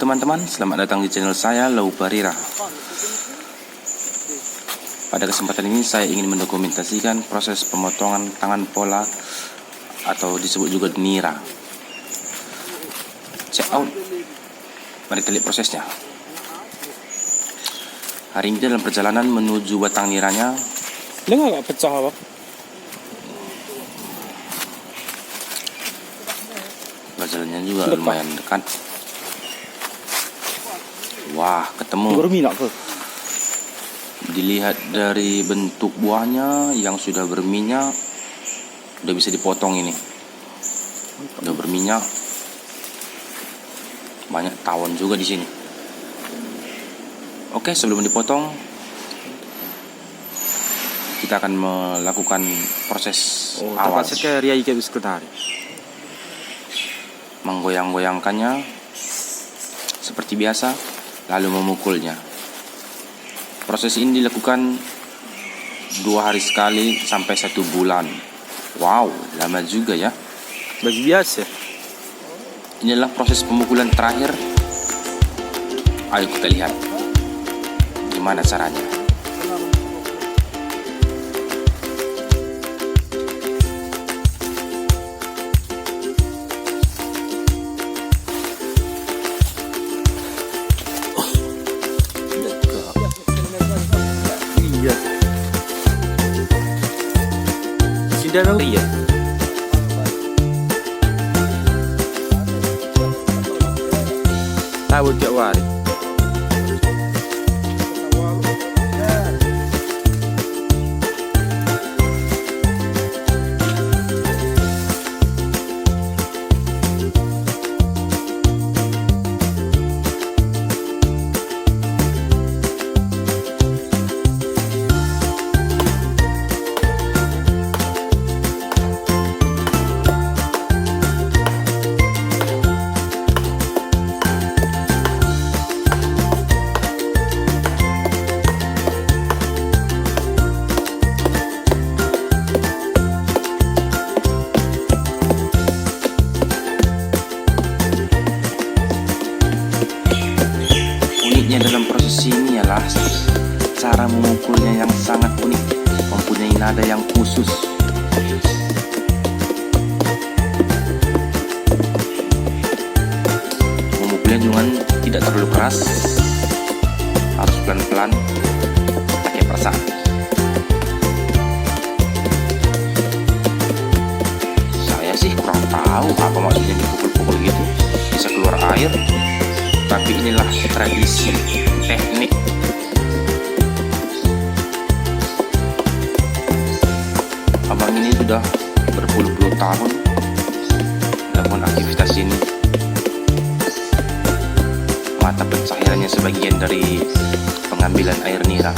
teman-teman, selamat datang di channel saya, Lau Barira. Pada kesempatan ini saya ingin mendokumentasikan proses pemotongan tangan pola atau disebut juga nira. Check out. Mari kita lihat prosesnya. Hari ini dalam perjalanan menuju batang niranya. Dengar gak pecah apa? Perjalanannya juga lumayan dekat. Wah, ketemu. Berminyak ke? Dilihat dari bentuk buahnya yang sudah berminyak, udah bisa dipotong ini. Udah berminyak, banyak tawon juga di sini. Oke, sebelum dipotong, kita akan melakukan proses awal. Menggoyang-goyangkannya seperti biasa, lalu memukulnya. Proses ini dilakukan 2 hari sekali sampai 1 bulan. Wow, lama juga ya. Bagi biasa. Inilah proses pemukulan terakhir. Ayo kita lihat gimana caranya. Iya. Sudah tahu ya. Tahu tiap hari. Dalam proses ini ialah cara memukulnya yang sangat unik, mempunyai nada yang khusus. Memukulnya juga tidak terlalu keras, harus pelan-pelan, pakai perasaan. Saya sih kurang tahu apa maksudnya dipukul-pukul gitu, bisa keluar air. Tapi inilah tradisi, teknik. Abang ini sudah berpuluh-puluh tahun melakukan aktivitas ini. Mata pencahariannya sebagian dari pengambilan air nira.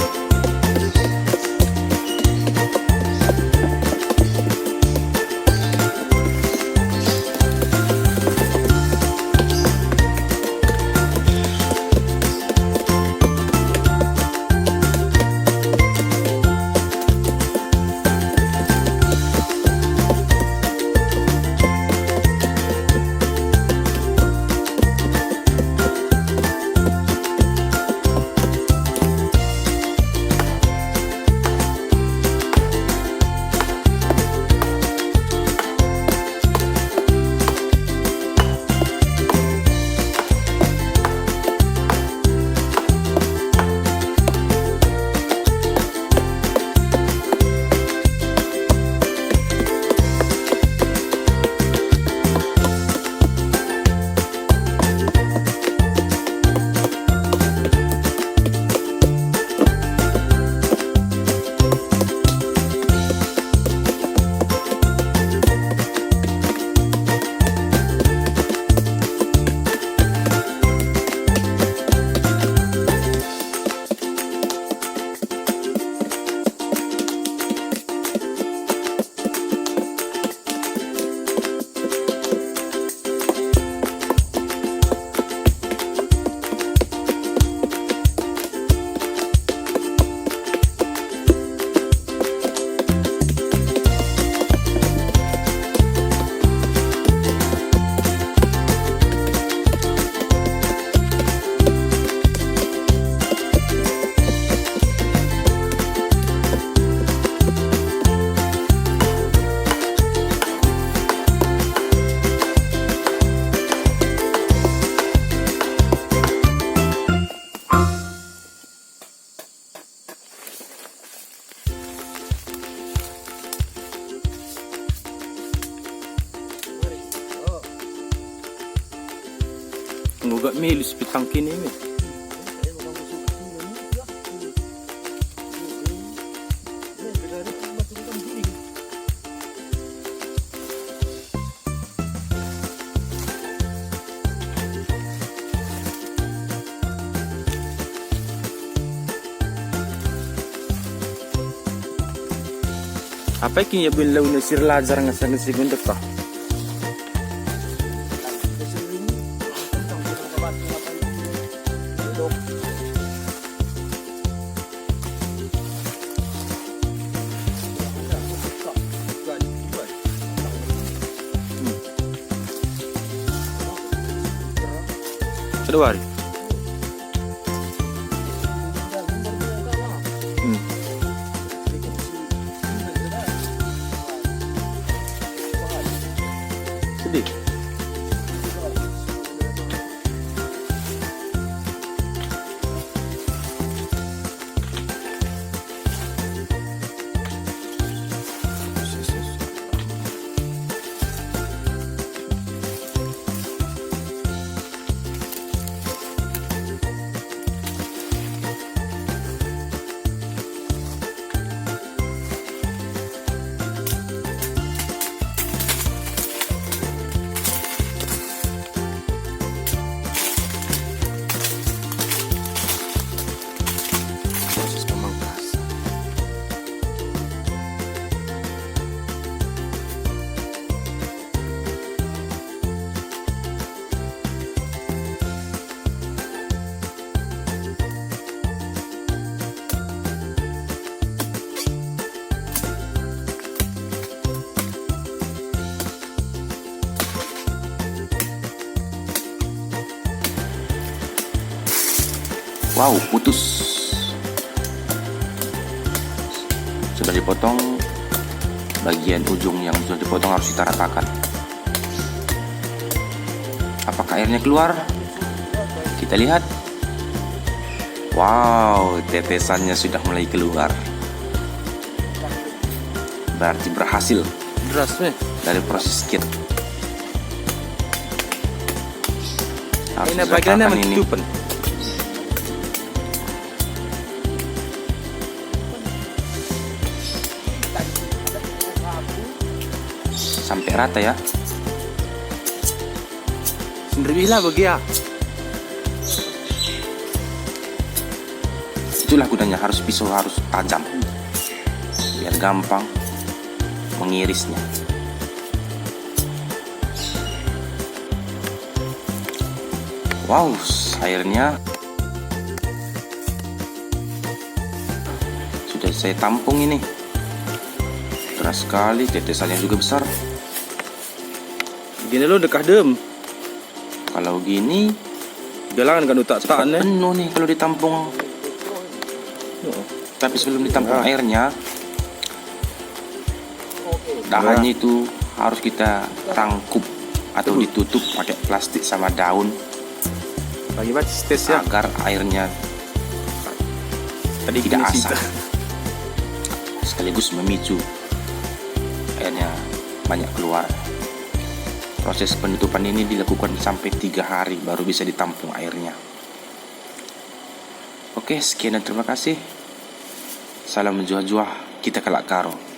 Gak milus pitang kini mi. Apa kini ya bin launa sir lazar ngasang segundo ka. Kedua hari. Sedih. Proses pemangkasan. Wow, putus. Sudah dipotong. Bagian ujung yang sudah dipotong harus kita ratakan. Apakah airnya keluar? Kita lihat. Wow, tetesannya sudah mulai keluar. Berarti berhasil Deras mi. dari proses skit. Harus Ini bagiannya diratakan ini mencupan. sampai rata ya. Sendiri lah bagi ya. Itulah gunanya, pisau harus tajam biar gampang mengirisnya. Wow, airnya sudah saya tampung ini. Keras sekali, tetesannya juga besar. Gini lo dekah dem. Kalau gini Galangan kan utak tak ne. penuh nih kalau ditampung. Tapi sebelum ditampung airnya, dahannya itu harus kita rangkup atau ditutup pakai plastik sama daun Bagi bacis tes ya. agar airnya Tadi tidak gini asam, sekaligus memicu airnya banyak keluar. Proses penutupan ini dilakukan sampai 3 hari baru bisa ditampung airnya. Oke, sekian dan terima kasih. Salam menjuah-juah, kita kelak karo.